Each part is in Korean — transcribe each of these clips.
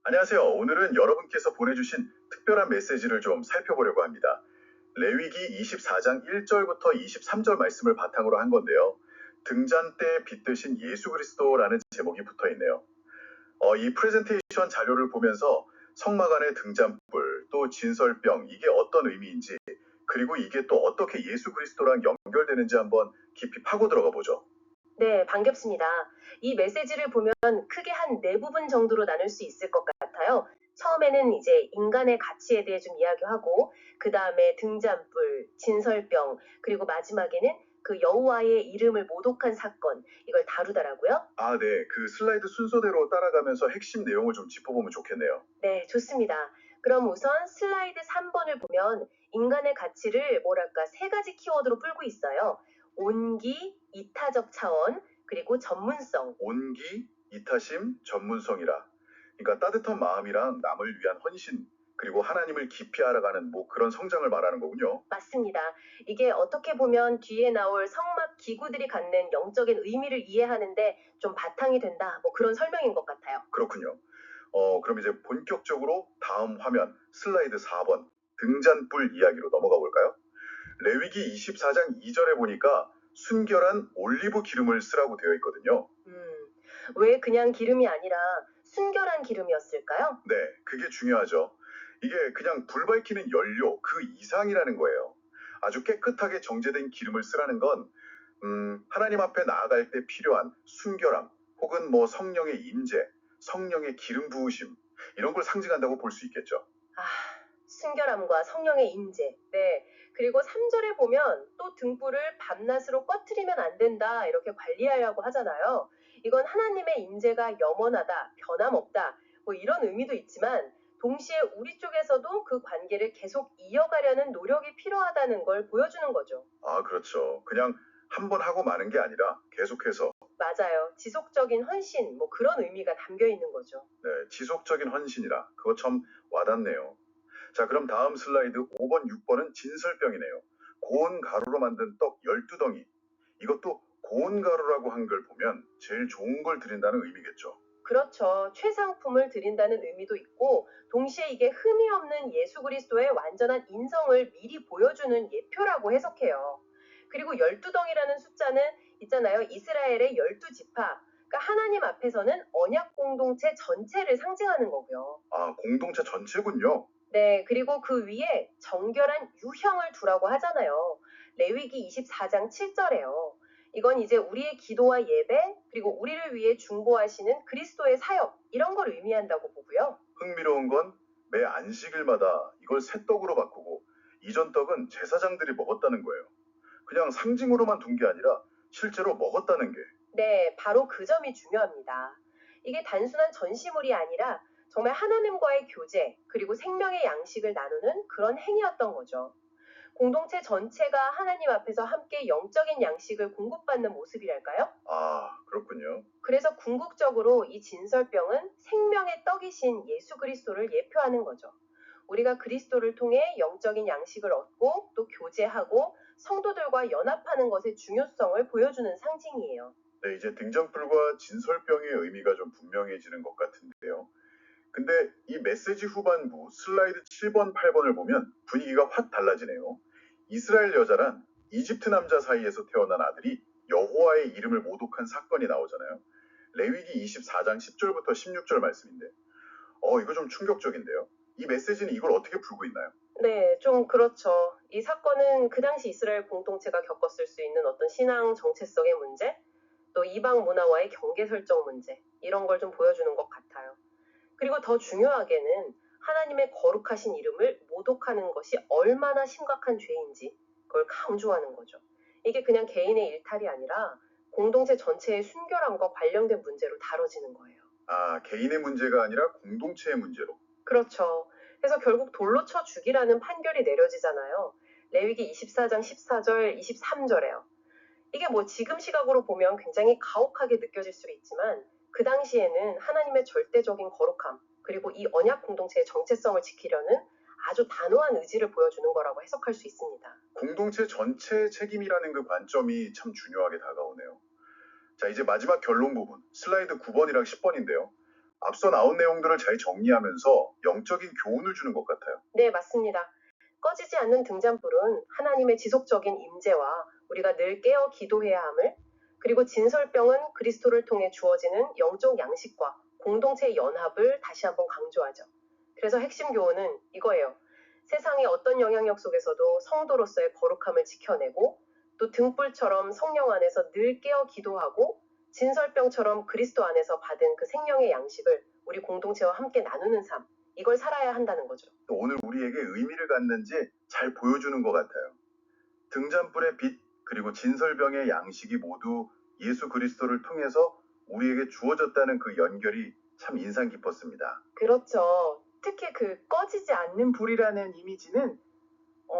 안녕하세요. 오늘은 여러분께서 보내주신 특별한 메시지를 좀 살펴보려고 합니다. 레위기 24장 1절부터 23절 말씀을 바탕으로 한 건데요. 등잔 때 빛드신 예수 그리스도라는 제목이 붙어 있네요. 이 프레젠테이션 자료를 보면서 성막 안의 등잔불, 또 진설병, 이게 어떤 의미인지, 그리고 이게 또 어떻게 예수 그리스도랑 연결되는지 한번 깊이 파고 들어가 보죠. 네, 반갑습니다. 이 메시지를 보면 크게 한 네 부분 정도로 나눌 수 있을 것 같아요. 처음에는 이제 인간의 가치에 대해 좀 이야기하고, 그 다음에 등잔불, 진설병, 그리고 마지막에는 그 여호와의 이름을 모독한 사건, 이걸 다루더라고요. 아, 네. 그 슬라이드 순서대로 따라가면서 핵심 내용을 좀 짚어보면 좋겠네요. 네, 좋습니다. 그럼 우선 슬라이드 3번을 보면 인간의 가치를 뭐랄까 세 가지 키워드로 풀고 있어요. 온기, 이타적 차원, 그리고 전문성. 온기, 이타심, 전문성이라. 그러니까 따뜻한 마음이랑 남을 위한 헌신, 그리고 하나님을 깊이 알아가는 뭐 그런 성장을 말하는 거군요. 맞습니다. 이게 어떻게 보면 뒤에 나올 성막 기구들이 갖는 영적인 의미를 이해하는데 좀 바탕이 된다. 뭐 그런 설명인 것 같아요. 그렇군요. 그럼 이제 본격적으로 다음 화면 슬라이드 4번 등잔불 이야기로 넘어가 볼까요? 레위기 24장 2절에 보니까 순결한 올리브 기름을 쓰라고 되어 있거든요. 왜 그냥 기름이 아니라 순결한 기름이었을까요? 네, 그게 중요하죠. 이게 그냥 불 밝히는 연료 그 이상이라는 거예요. 아주 깨끗하게 정제된 기름을 쓰라는 건 하나님 앞에 나아갈 때 필요한 순결함 혹은 뭐 성령의 임재, 성령의 기름 부으심 이런 걸 상징한다고 볼 수 있겠죠. 아, 순결함과 성령의 임재. 네. 그리고 3절에 보면 또 등불을 밤낮으로 꺼트리면 안 된다. 이렇게 관리하려고 하잖아요. 이건 하나님의 임재가 영원하다, 변함없다. 뭐 이런 의미도 있지만 동시에 우리 쪽에서도 그 관계를 계속 이어가려는 노력이 필요하다는 걸 보여주는 거죠. 아, 그렇죠. 그냥 한 번 하고 마는 게 아니라 계속해서 맞아요. 지속적인 헌신, 뭐 그런 의미가 담겨 있는 거죠. 네, 지속적인 헌신이라 그거 참 와닿네요. 자, 그럼 다음 슬라이드 5번, 6번은 진설병이네요. 고운 가루로 만든 떡 12덩이. 이것도 고운 가루라고 한 걸 보면 제일 좋은 걸 드린다는 의미겠죠. 그렇죠. 최상품을 드린다는 의미도 있고, 동시에 이게 흠이 없는 예수 그리스도의 완전한 인성을 미리 보여주는 예표라고 해석해요. 그리고 12덩이라는 숫자는 있잖아요. 이스라엘의 12지파. 그러니까 하나님 앞에서는 언약 공동체 전체를 상징하는 거고요. 아, 공동체 전체군요. 네, 그리고 그 위에 정결한 유형을 두라고 하잖아요. 레위기 24장 7절에요. 이건 이제 우리의 기도와 예배, 그리고 우리를 위해 중보하시는 그리스도의 사역, 이런 걸 의미한다고 보고요. 흥미로운 건 매 안식일마다 이걸 새 떡으로 바꾸고 이전 떡은 제사장들이 먹었다는 거예요. 그냥 상징으로만 둔 게 아니라 실제로 먹었다는 게. 네, 바로 그 점이 중요합니다. 이게 단순한 전시물이 아니라 정말 하나님과의 교제, 그리고 생명의 양식을 나누는 그런 행위였던 거죠. 공동체 전체가 하나님 앞에서 함께 영적인 양식을 공급받는 모습이랄까요? 아, 그렇군요. 그래서 궁극적으로 이 진설병은 생명의 떡이신 예수 그리스도를 예표하는 거죠. 우리가 그리스도를 통해 영적인 양식을 얻고 또 교제하고 성도들과 연합하는 것의 중요성을 보여주는 상징이에요. 네, 이제 등잔불과 진설병의 의미가 좀 분명해지는 것 같은데요. 근데 이 메시지 후반부 슬라이드 7번, 8번을 보면 분위기가 확 달라지네요. 이스라엘 여자란 이집트 남자 사이에서 태어난 아들이 여호와의 이름을 모독한 사건이 나오잖아요. 레위기 24장 10절부터 16절 말씀인데, 이거 좀 충격적인데요. 이 메시지는 이걸 어떻게 풀고 있나요? 네, 좀 그렇죠. 이 사건은 그 당시 이스라엘 공동체가 겪었을 수 있는 어떤 신앙 정체성의 문제, 또 이방 문화와의 경계 설정 문제, 이런 걸 좀 보여주는 것 같아요. 그리고 더 중요하게는 하나님의 거룩하신 이름을 모독하는 것이 얼마나 심각한 죄인지 그걸 강조하는 거죠. 이게 그냥 개인의 일탈이 아니라 공동체 전체의 순결함과 관련된 문제로 다뤄지는 거예요. 아, 개인의 문제가 아니라 공동체의 문제로. 그렇죠. 그래서 결국 돌로 쳐 죽이라는 판결이 내려지잖아요. 레위기 24장 14절, 23절에요. 이게 뭐 지금 시각으로 보면 굉장히 가혹하게 느껴질 수 있지만 그 당시에는 하나님의 절대적인 거룩함 그리고 이 언약 공동체의 정체성을 지키려는 아주 단호한 의지를 보여주는 거라고 해석할 수 있습니다. 공동체 전체의 책임이라는 그 관점이 참 중요하게 다가오네요. 자, 이제 마지막 결론 부분. 슬라이드 9번이랑 10번인데요. 앞서 나온 내용들을 잘 정리하면서 영적인 교훈을 주는 것 같아요. 네, 맞습니다. 꺼지지 않는 등잔불은 하나님의 지속적인 임재와 우리가 늘 깨어 기도해야 함을, 그리고 진설병은 그리스도를 통해 주어지는 영적 양식과 공동체의 연합을 다시 한번 강조하죠. 그래서 핵심 교훈은 이거예요. 세상의 어떤 영향력 속에서도 성도로서의 거룩함을 지켜내고, 또 등불처럼 성령 안에서 늘 깨어 기도하고, 진설병처럼 그리스도 안에서 받은 그 생명의 양식을 우리 공동체와 함께 나누는 삶, 이걸 살아야 한다는 거죠. 또 오늘 우리에게 의미를 갖는지 잘 보여주는 것 같아요. 등잔불의 빛 그리고 진설병의 양식이 모두 예수 그리스도를 통해서 우리에게 주어졌다는 그 연결이 참 인상 깊었습니다. 그렇죠. 특히 그 꺼지지 않는 불이라는 이미지는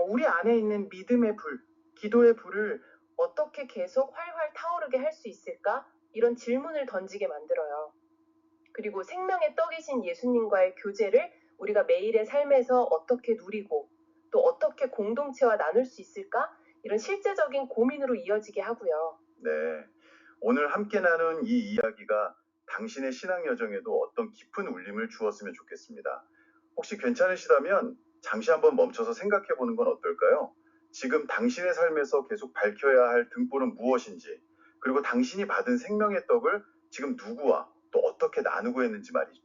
우리 안에 있는 믿음의 불, 기도의 불을 어떻게 계속 활활 타오르게 할 수 있을까? 이런 질문을 던지게 만들어요. 그리고 생명의 떡이신 예수님과의 교제를 우리가 매일의 삶에서 어떻게 누리고 또 어떻게 공동체와 나눌 수 있을까? 이런 실제적인 고민으로 이어지게 하고요. 네. 오늘 함께 나눈 이 이야기가 당신의 신앙 여정에도 어떤 깊은 울림을 주었으면 좋겠습니다. 혹시 괜찮으시다면 잠시 한번 멈춰서 생각해 보는 건 어떨까요? 지금 당신의 삶에서 계속 밝혀야 할 등불은 무엇인지, 그리고 당신이 받은 생명의 떡을 지금 누구와 또 어떻게 나누고 있는지 말이죠.